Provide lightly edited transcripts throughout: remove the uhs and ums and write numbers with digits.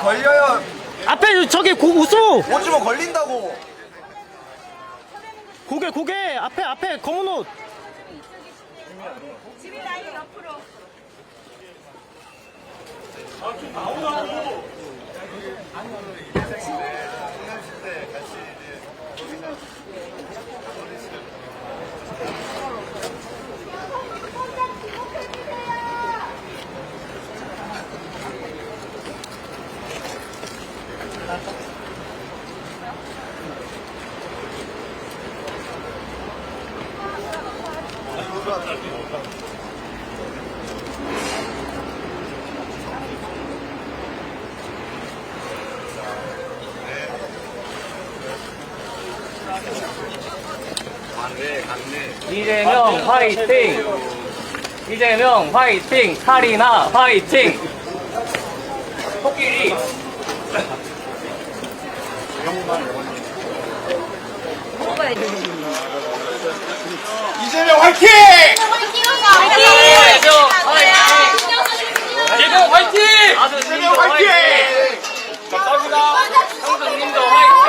걸려요. 앞에 저기 우스모 오지면 걸린다고. 고개 앞에 검은 옷. 집이 라인 옆으로. 이재명 화이팅! 이재명 화이팅! 카리나 화이팅! 코끼리! 이재명 화이팅! 이재명 화이팅! 이재명 화이팅! 감사합니다. 형수님도 화이팅!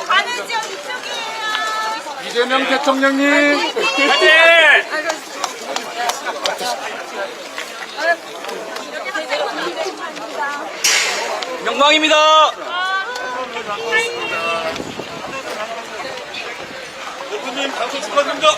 가는 지역 이쪽이에요. 이재명 대통령님 화이팅! 영광입니다. 대통령 당선 축하드립니다.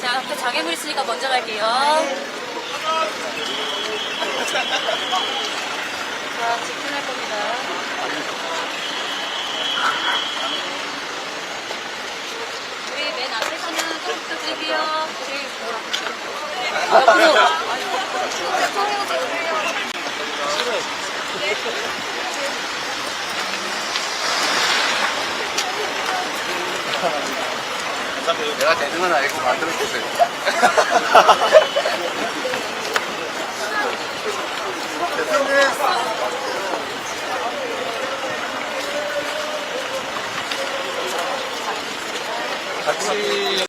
자, 앞에 장애물 있으니까 먼저 갈게요. 자, 직진할 겁니다. 우리 맨 앞에서는 좀 부탁드릴게요. 옆으로. 내가 되는 건 알고 만들어주세요. 대통령 같이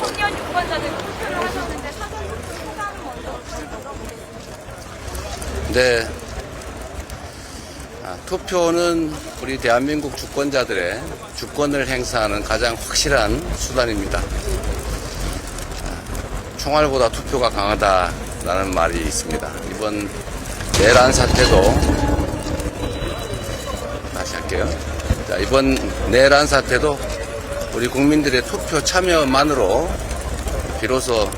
청년 유권자들 투표를 하셨는데 사전 투표 소감을 먼저 물어보겠습니다. 네. 투표는 우리 대한민국 주권자들의 주권을 행사하는 가장 확실한 수단입니다. 총알보다 투표가 강하다라는 말이 있습니다. 이번 내란 사태도 다시 할게요. 자, 이번 내란 사태도 우리 국민들의 투표 참여만으로 비로소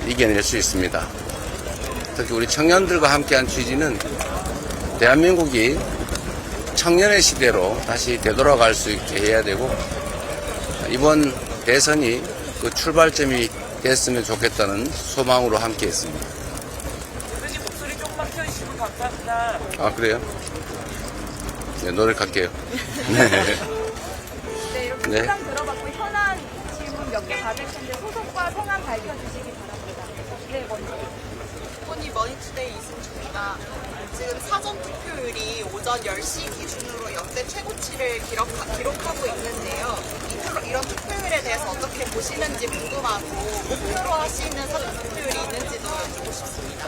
이겨낼 수 있습니다. 특히 우리 청년들과 함께한 취지는 대한민국이 청년의 시대로 다시 되돌아갈 수 있게 해야 되고, 이번 대선이 그 출발점이 됐으면 좋겠다는 소망으로 함께 했습니다. 선생님 목소리 조금만 켜주시면 감사합니다. 아, 그래요? 네, 노력할게요. 네. 네, 이렇게 네. 수당 들어봤고 현안 질문 몇 개 받을 텐데 소속과 성함 밝혀주시기 바랍니다. 네, 먼저. 이번이 머니투데이 이승주입니다. 지금 사전 투표율이 오전 10시 기준으로 역대 최고치를 기록하고 있는데요. 이런 투표율에 대해서 어떻게 보시는지 궁금하고 목표로 하시는 사전 투표율이 있는지도 여쭙고 싶습니다.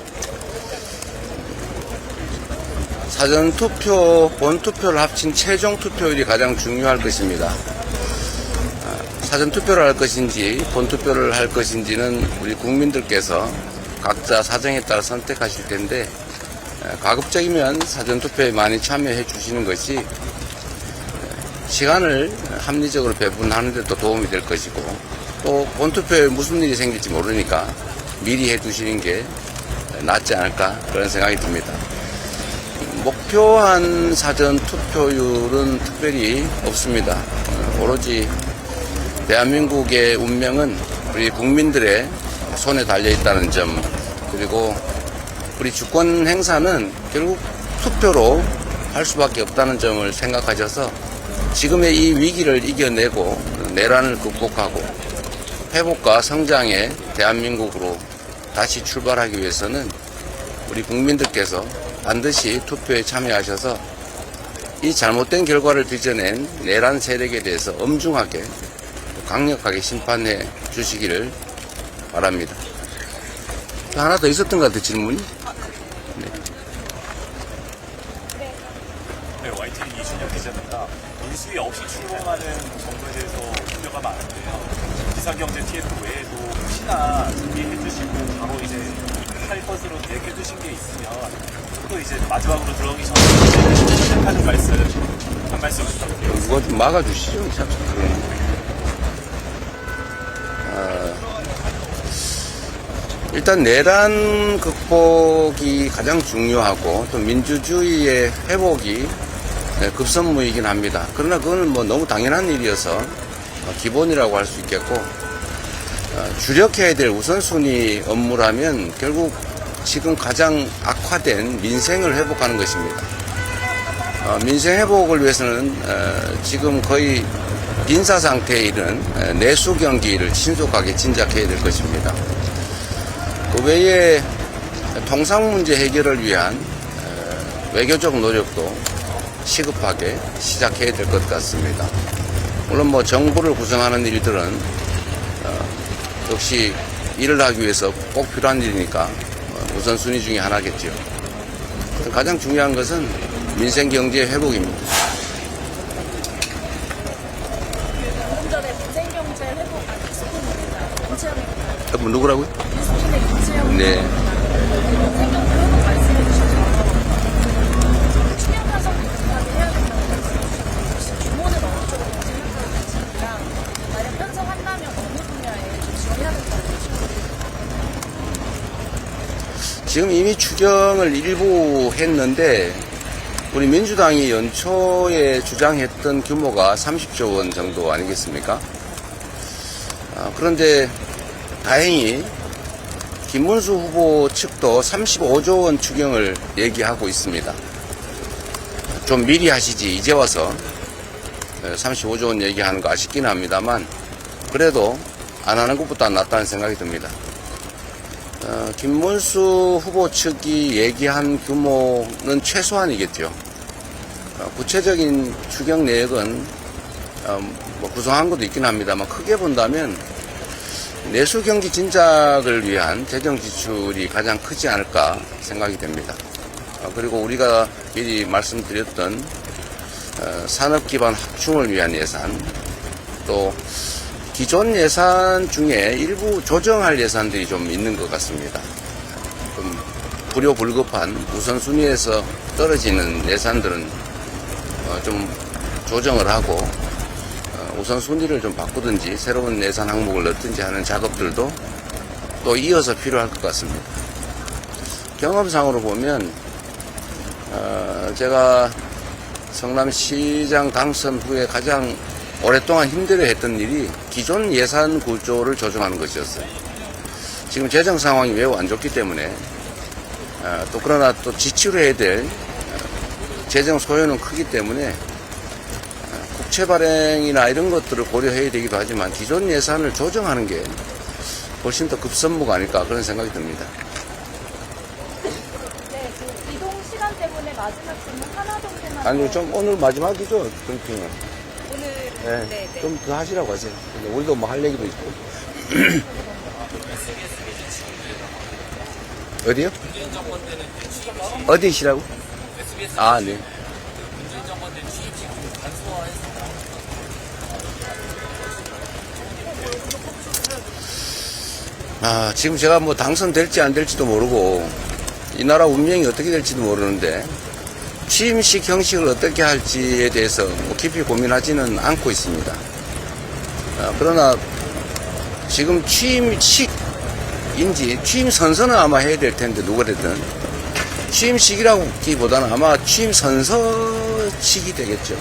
사전투표, 본투표를 합친 최종 투표율이 가장 중요할 것입니다. 사전투표를 할 것인지 본투표를 할 것인지는 우리 국민들께서 각자 사정에 따라 선택하실 텐데, 가급적이면 사전투표에 많이 참여해 주시는 것이 시간을 합리적으로 배분하는 데 또 도움이 될 것이고, 또 본투표에 무슨 일이 생길지 모르니까 미리 해두시는 게 낫지 않을까 그런 생각이 듭니다. 목표한 사전 투표율은 특별히 없습니다. 오로지 대한민국의 운명은 우리 국민들의 손에 달려있다는 점, 그리고 우리 주권 행사는 결국 투표로 할 수밖에 없다는 점을 생각하셔서 지금의 이 위기를 이겨내고 내란을 극복하고 회복과 성장의 대한민국으로 다시 출발하기 위해서는 우리 국민들께서 반드시 투표에 참여하셔서 이 잘못된 결과를 빚어낸 내란 세력에 대해서 엄중하게 강력하게 심판해 주시기를 바랍니다. 하나 더 있었던 것 같아요, 질문이. 네, YTV 이준영 기자입니다. 인수위 없이 출범하는 정부에 대해서 우려가 많은데요. 기사경제 TF 외에도 혹시나 준비해 주시고 바로 이제 할 것으로 계획해 두신 게 있으면 또 이제 마지막으로 들어가기 전에 선택하는 말씀 한 말씀 부탁드립니다. 누가 좀 막아주시죠, 참. 일단 내란 극복이 가장 중요하고 또 민주주의의 회복이 급선무이긴 합니다. 그러나 그건 뭐 너무 당연한 일이어서 기본이라고 할 수 있겠고, 주력해야 될 우선순위 업무라면 결국 지금 가장 악화된 민생을 회복하는 것입니다. 민생 회복을 위해서는 지금 거의 빈사 상태에 이른 내수 경기를 신속하게 진작해야 될 것입니다. 그 외에 통상 문제 해결을 위한 외교적 노력도 시급하게 시작해야 될 것 같습니다. 물론 뭐 정부를 구성하는 일들은 역시 일을 하기 위해서 꼭 필요한 일이니까 우선순위 중에 하나겠죠. 가장 중요한 것은 민생 경제 회복입니다. 좀 전에 민생경제 회복 스푼입니다. 김채영입니다. 누구라고요? 민수진의 김채영. 네. 민생경제 회복 말씀해 주셔서 추경 편성 비슷하게 해야 된다고 말씀해 주셨는데 혹시 규모는 어느 쪽으로 생각하고 계십니까? 만약 편성한다면 어느 분야에 좀 지원해야 된다고 생각하십니까? 지금 이미 추경을 일부 했는데 우리 민주당이 연초에 주장했던 규모가 30조 원 정도 아니겠습니까? 그런데 다행히 김문수 후보 측도 35조 원 추경을 얘기하고 있습니다. 좀 미리 하시지 이제 와서 35조 원 얘기하는 거 아쉽긴 합니다만 그래도 안 하는 것보다 낫다는 생각이 듭니다. 김문수 후보 측이 얘기한 규모는 최소한이겠죠. 구체적인 추경 내역은 뭐 구성한 것도 있긴 합니다만 크게 본다면 내수 경기 진작을 위한 재정 지출이 가장 크지 않을까 생각이 됩니다. 그리고 우리가 미리 말씀드렸던 산업 기반 확충을 위한 예산, 또 기존 예산 중에 일부 조정할 예산들이 좀 있는 것 같습니다. 좀 불효불급한 우선순위에서 떨어지는 예산들은 좀 조정을 하고 우선순위를 좀 바꾸든지 새로운 예산 항목을 넣든지 하는 작업들도 또 이어서 필요할 것 같습니다. 경험상으로 보면 제가 성남시장 당선 후에 가장 오랫동안 힘들어했던 일이 기존 예산 구조를 조정하는 것이었어요. 지금 재정 상황이 매우 안 좋기 때문에 또 그러나 또 지출해야 될 재정 소요는 크기 때문에 국채 발행이나 이런 것들을 고려해야 되기도 하지만 기존 예산을 조정하는 게 훨씬 더 급선무가 아닐까 그런 생각이 듭니다. 네, 그 이동 시간 때문에 마지막 질문 하나 정도만. 아니 좀 오늘 마지막이죠, 브리핑은. 오늘 네, 좀 더 하시라고 하세요. 우리도 뭐 할 얘기도 있고. 어디요? 어디시라고? 아, 네. 지금 제가 뭐 당선될지 안 될지도 모르고 이 나라 운명이 어떻게 될지도 모르는데 취임식 형식을 어떻게 할지에 대해서 뭐 깊이 고민하지는 않고 있습니다. 그러나 지금 취임식인지 취임 선서는 아마 해야 될 텐데 누구래든 취임식이라고 하기보다는 아마 취임 선서식이 되겠죠.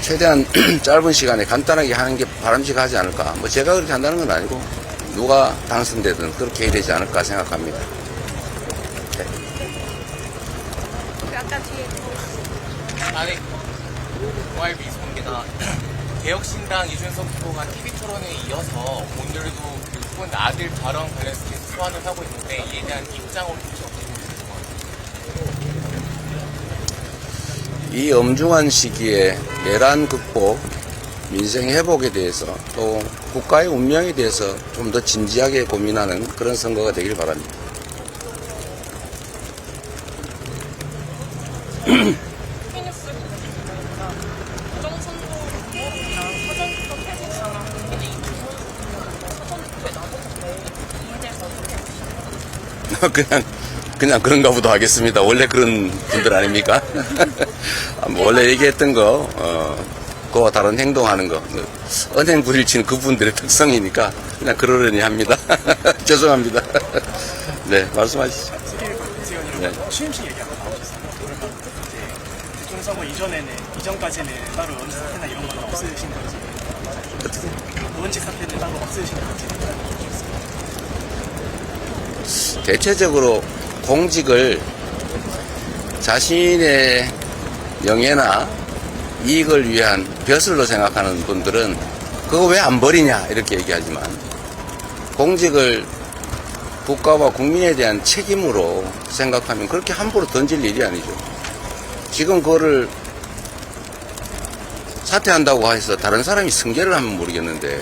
최대한 짧은 시간에 간단하게 하는 게 바람직하지 않을까. 뭐 제가 그렇게 한다는 건 아니고 누가 당선되든 그렇게 해야 되지 않을까 생각합니다. 네. 아까 뒤에 아니, ORB 소입니다. 개혁신당 이준석 후보가 TV 토론에 이어서 오늘도 그 후보의 아들 발언 관련해서 계속 소환을 하고 있는데 이에 대한 입장을 혹시 어떻게 보시는지. 이 엄중한 시기에 내란 극복, 민생 회복에 대해서 또 국가의 운명에 대해서 좀 더 진지하게 고민하는 그런 선거가 되길 바랍니다. 피니스 부정선거 후보랑 사전투표 폐지 상황 국민의 사전투표에 나섰는데 이에 대해서 어떻게 보시나요? 그냥 그런가 보다 하겠습니다. 원래 그런 분들 아닙니까? 원래 얘기했던 거, 그와 다른 행동하는 거, 언행 불일치는 그분들의 특성이니까 그냥 그러려니 합니다. 죄송합니다. 네, 말씀하시죠. 네. 취임식 얘기 한번 나오셨어요. 그러면 이제 대통령 선거 이전까지는 따로 원칙 사태나 이런 건 없으신 건지, 어떻게? 원칙 사태는 따로 없으신 건지. 대체적으로 공직을 자신의 명예나 이익을 위한 벼슬로 생각하는 분들은 그거 왜 안 버리냐 이렇게 얘기하지만 공직을 국가와 국민에 대한 책임으로 생각하면 그렇게 함부로 던질 일이 아니죠. 지금 그거를 사퇴한다고 해서 다른 사람이 승계를 하면 모르겠는데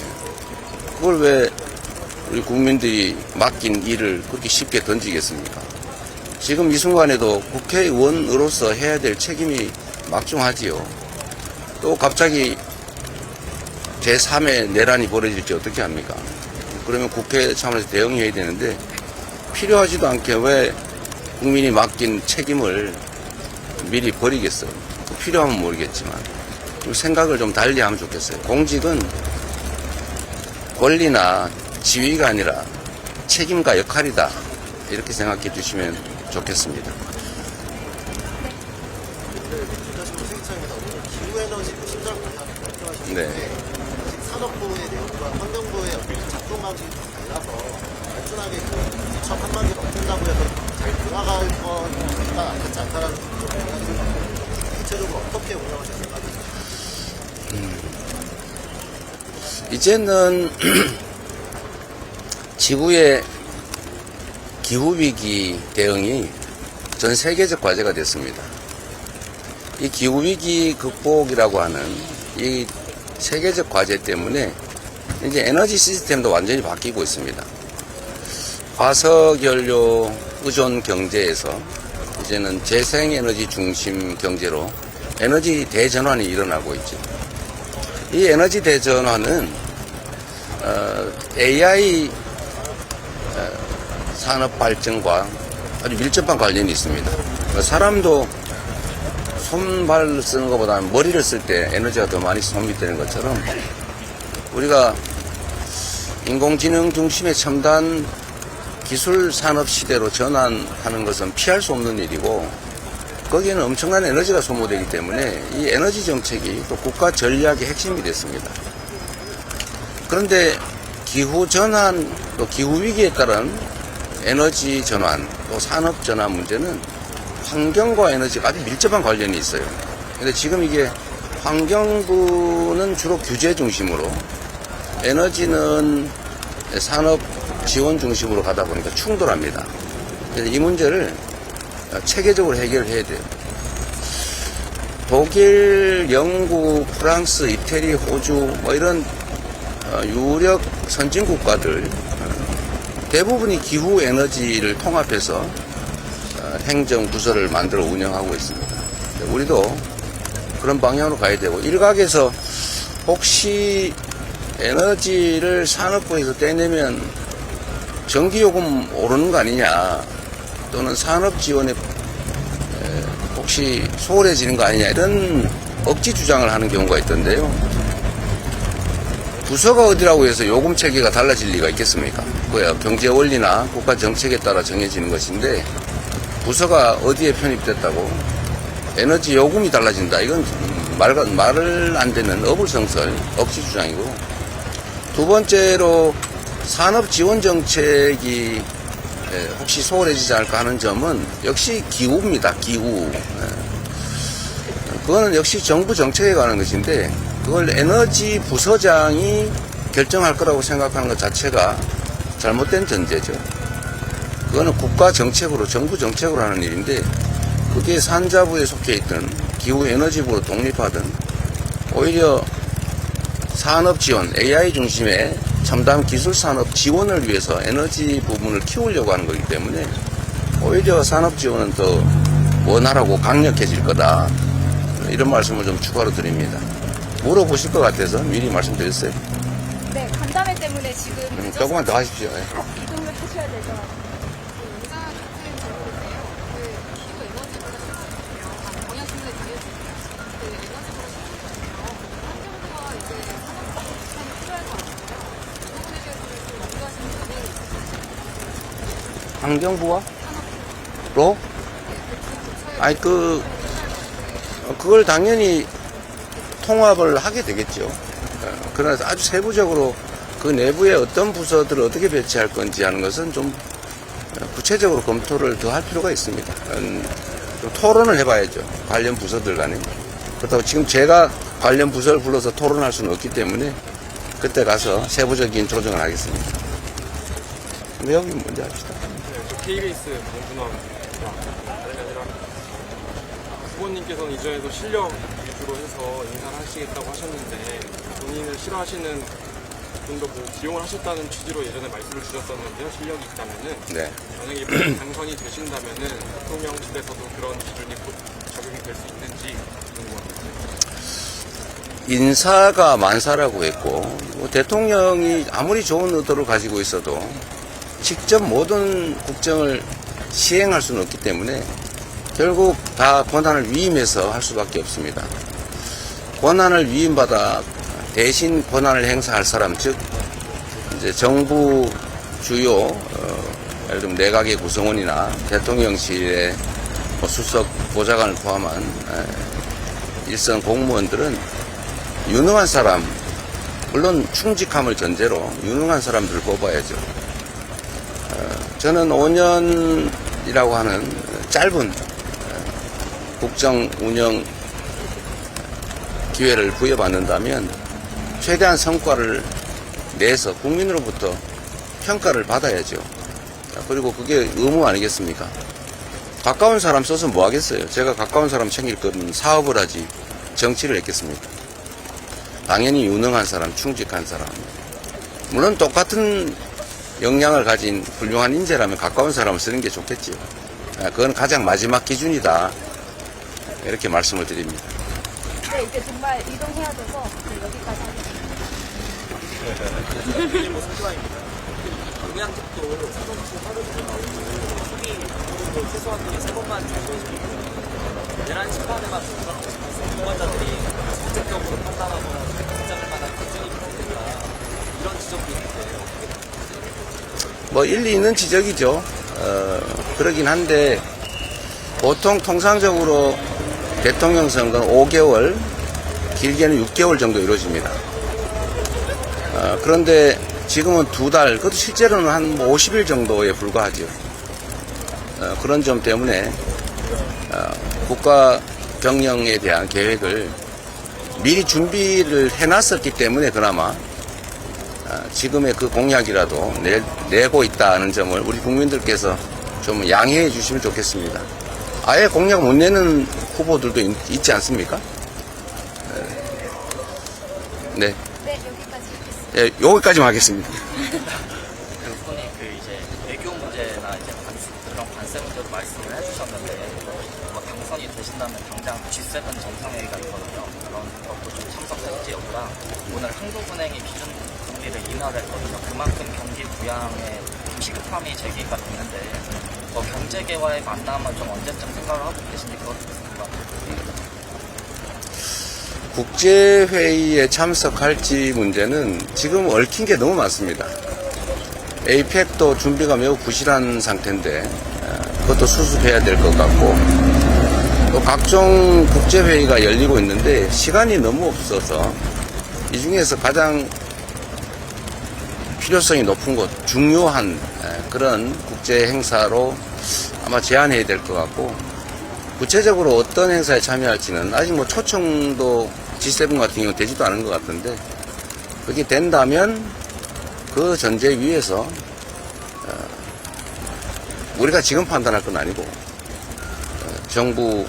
그걸 왜 우리 국민들이 맡긴 일을 그렇게 쉽게 던지겠습니까? 지금 이 순간에도 국회의원으로서 해야 될 책임이 막중하지요. 또 갑자기 제3의 내란이 벌어질지 어떻게 합니까? 그러면 국회 차원에서 대응해야 되는데 필요하지도 않게 왜 국민이 맡긴 책임을 미리 버리겠어요? 필요하면 모르겠지만 생각을 좀 달리 하면 좋겠어요. 공직은 권리나 지위가 아니라 책임과 역할이다. 이렇게 생각해 주시면 좋겠습니다. 네. 산업부의 내용과 환경부의 작동 방식이 달라서 단순하게 첫 한마디를 없앤다고 해서 잘 돌아갈 거니까 않겠지 않다라는 구체적으로 어떻게 운영하실 생각이세요? 이제는 지구의 기후위기 대응이 전 세계적 과제가 됐습니다. 이 기후위기 극복이라고 하는 이 세계적 과제 때문에 이제 에너지 시스템도 완전히 바뀌고 있습니다. 화석연료 의존 경제에서 이제는 재생에너지 중심 경제로 에너지 대전환이 일어나고 있죠. 이 에너지 대전환은 AI 산업 발전과 아주 밀접한 관련이 있습니다. 사람도 손발을 쓰는 것보다는 머리를 쓸 때 에너지가 더 많이 소비되는 것처럼 우리가 인공지능 중심의 첨단 기술 산업 시대로 전환하는 것은 피할 수 없는 일이고 거기에는 엄청난 에너지가 소모되기 때문에 이 에너지 정책이 또 국가 전략의 핵심이 됐습니다. 그런데 기후 전환 또 기후 위기에 따른 에너지 전환 또 산업 전환 문제는 환경과 에너지가 아주 밀접한 관련이 있어요. 근데 지금 이게 환경부는 주로 규제 중심으로 에너지는 산업 지원 중심으로 가다 보니까 충돌합니다. 그래서 이 문제를 체계적으로 해결해야 돼요. 독일, 영국, 프랑스, 이태리, 호주 뭐 이런 유력 선진 국가들 대부분이 기후 에너지를 통합해서 행정 부서를 만들어 운영하고 있습니다. 우리도 그런 방향으로 가야 되고 일각에서 혹시 에너지를 산업부에서 떼내면 전기요금 오르는 거 아니냐 또는 산업 지원에 혹시 혹시 소홀해지는 거 아니냐 이런 억지 주장을 하는 경우가 있던데요. 부서가 어디라고 해서 요금 체계가 달라질 리가 있겠습니까? 그야 경제 원리나 국가 정책에 따라 정해지는 것인데 부서가 어디에 편입됐다고 에너지 요금이 달라진다. 이건 말을 안 되는 어불성설 억지 주장이고, 두 번째로 산업 지원 정책이 혹시 소홀해지지 않을까 하는 점은 역시 기후입니다. 기후. 그거는 역시 정부 정책에 관한 것인데 그걸 에너지 부서장이 결정할 거라고 생각하는 것 자체가 잘못된 전제죠. 그거는 국가 정책으로, 정부 정책으로 하는 일인데 그게 산자부에 속해 있든 기후에너지부로 독립하든 오히려 산업 지원, AI 중심의 첨단 기술 산업 지원을 위해서 에너지 부분을 키우려고 하는 거기 때문에 오히려 산업 지원은 더 원활하고 강력해질 거다. 이런 말씀을 좀 추가로 드립니다. 물어보실 것 같아서 미리 말씀드렸어요. 네, 간담회 때문에 지금 조금만 더 하십시오. 이동을 하셔야 되죠. 환경부와? 로? 아니, 그걸 당연히 통합을 하게 되겠죠. 그러나 아주 세부적으로 그 내부에 어떤 부서들을 어떻게 배치할 건지 하는 것은 좀 구체적으로 검토를 더 할 필요가 있습니다. 좀 토론을 해봐야죠. 관련 부서들 간에. 그렇다고 지금 제가 관련 부서를 불러서 토론할 수는 없기 때문에 그때 가서 세부적인 조정을 하겠습니다. 근데 여기 먼저 합시다. KBS 봉준호입니다. 다름이 아니라 후보님께서는 이전에도 실력 위주로 해서 인사를 하시겠다고 하셨는데 본인을 싫어하시는 분도 기용을 하셨다는 취지로 예전에 말씀을 주셨었는데요. 실력이 있다면은 네. 만약에 당선이 되신다면은 대통령실에서도 그런 기준이 적용이 될 수 있는지 궁금합니다. 인사가 만사라고 했고 대통령이 아무리 좋은 의도를 가지고 있어도 직접 모든 국정을 시행할 수는 없기 때문에 결국 다 권한을 위임해서 할 수밖에 없습니다. 권한을 위임받아 대신 권한을 행사할 사람, 즉 이제 정부 주요 예를 들면 내각의 구성원이나 대통령실의 수석 보좌관을 포함한 일선 공무원들은 유능한 사람, 물론 충직함을 전제로 유능한 사람들을 뽑아야죠. 저는 5년이라고 하는 짧은 국정 운영 기회를 부여받는다면 최대한 성과를 내서 국민으로부터 평가를 받아야죠. 그리고 그게 의무 아니겠습니까? 가까운 사람 써서 뭐 하겠어요? 제가 가까운 사람 챙길 거면 사업을 하지 정치를 했겠습니까? 당연히 유능한 사람, 충직한 사람. 물론 똑같은 역량을 가진 훌륭한 인재라면 가까운 사람을 쓰는 게 좋겠죠. 그건 가장 마지막 기준이다. 이렇게 말씀을 드립니다. 네, 이제 정말 이동해야 돼서 여기까지 하겠습니다. 영양직도 사전투 하루 종일 나오고 수비 최소한들이 3번만 잘 보여주니까 내란 심판에만 공무원자들이 적극적으로 판단하거나 결정할 만한 결정이 필요합니다. 이런 지적도 있는데 뭐 일리 있는 지적이죠. 그러긴 한데 보통 통상적으로 대통령 선거는 5개월, 길게는 6개월 정도 이루어집니다. 그런데 지금은 2달, 그것도 실제로는 한 50일 정도에 불과하죠. 그런 점 때문에 국가 경영에 대한 계획을 미리 준비를 해놨었기 때문에 그나마 지금의 그 공약이라도 내고 있다는 점을 우리 국민들께서 좀 양해해 주시면 좋겠습니다. 아예 공약 못 내는 후보들도 있지 않습니까? 네. 네, 여기까지 하겠습니다. 예, 여기까지만 하겠습니다. 그분이 이제 외교 문제나 이제 그런 관세 문제도 말씀을 해주셨는데 뭐 당선이 되신다면 당장 G7 정상회의가 있거든요. 그런 것도 좀 참석할지 여부랑 오늘 한국은행이 기준 금리를 인하를 했거든요. 그만큼 경기 부양에 시급함이 제기가 됐는데 경제계와의 만남은 좀 언제쯤 생각을 하고 계신지 그것도 궁금합니다. 국제회의에 참석할지 문제는 지금 얽힌 게 너무 많습니다. 에이펙도 준비가 매우 부실한 상태인데 그것도 수습해야 될 것 같고, 또 각종 국제회의가 열리고 있는데 시간이 너무 없어서 이 중에서 가장 필요성이 높은 곳, 중요한 그런 국제 행사로 아마 제안해야 될 것 같고, 구체적으로 어떤 행사에 참여할지는 아직 뭐 초청도 G7 같은 경우는 되지도 않은 것 같은데, 그게 된다면 그 전제 위에서 우리가 지금 판단할 건 아니고 정부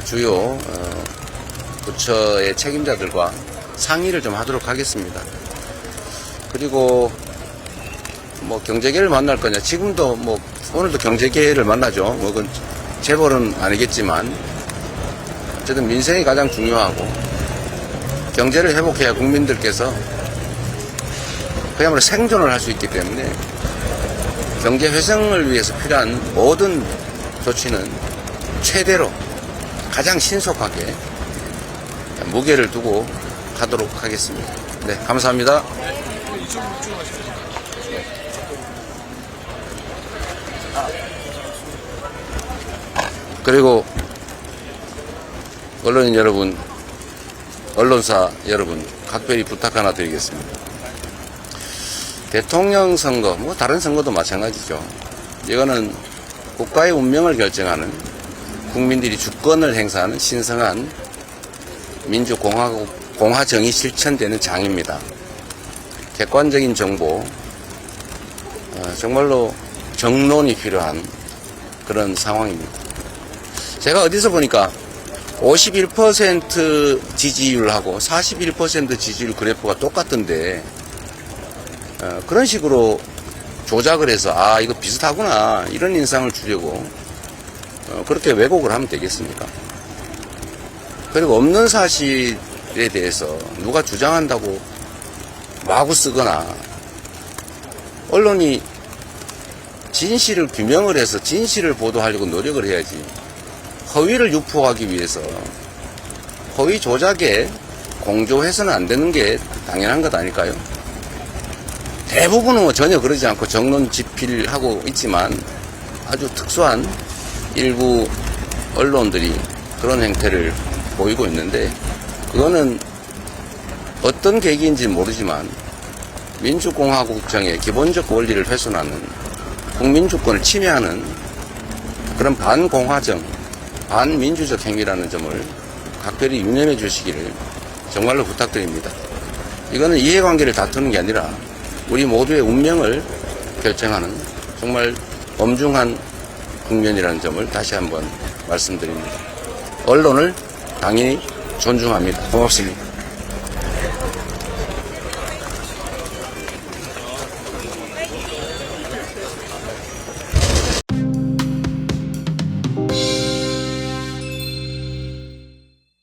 주요 부처의 책임자들과 상의를 좀 하도록 하겠습니다. 그리고 뭐 경제계를 만날 거냐, 지금도 뭐 오늘도 경제계를 만나죠. 뭐 그건 재벌은 아니겠지만 어쨌든 민생이 가장 중요하고, 경제를 회복해야 국민들께서 그야말로 생존을 할 수 있기 때문에 경제 회생을 위해서 필요한 모든 조치는 최대로 가장 신속하게 무게를 두고 하도록 하겠습니다. 네, 감사합니다. 그리고 언론인 여러분, 언론사 여러분, 각별히 부탁 하나 드리겠습니다. 대통령 선거, 뭐 다른 선거도 마찬가지죠. 이거는 국가의 운명을 결정하는, 국민들이 주권을 행사하는 신성한 민주공화정이 실천되는 장입니다. 객관적인 정보, 정말로 정론이 필요한 그런 상황입니다. 제가 어디서 보니까 51% 지지율하고 41% 지지율 그래프가 똑같던데, 그런 식으로 조작을 해서 이거 비슷하구나 이런 인상을 주려고 그렇게 왜곡을 하면 되겠습니까? 그리고 없는 사실에 대해서 누가 주장한다고 마구 쓰거나, 언론이 진실을 규명을 해서 진실을 보도하려고 노력을 해야지, 허위를 유포하기 위해서 허위 조작에 공조해서는 안 되는 게 당연한 것 아닐까요? 대부분은 전혀 그러지 않고 정론 집필하고 있지만, 아주 특수한 일부 언론들이 그런 행태를 보이고 있는데, 그거는 어떤 계기인지 모르지만 민주공화국정의 기본적 원리를 훼손하는, 국민주권을 침해하는 그런 반공화정, 반민주적 행위라는 점을 각별히 유념해 주시기를 정말로 부탁드립니다. 이거는 이해관계를 다투는 게 아니라 우리 모두의 운명을 결정하는 정말 엄중한 국면이라는 점을 다시 한번 말씀드립니다. 언론을 당연히 존중합니다. 고맙습니다.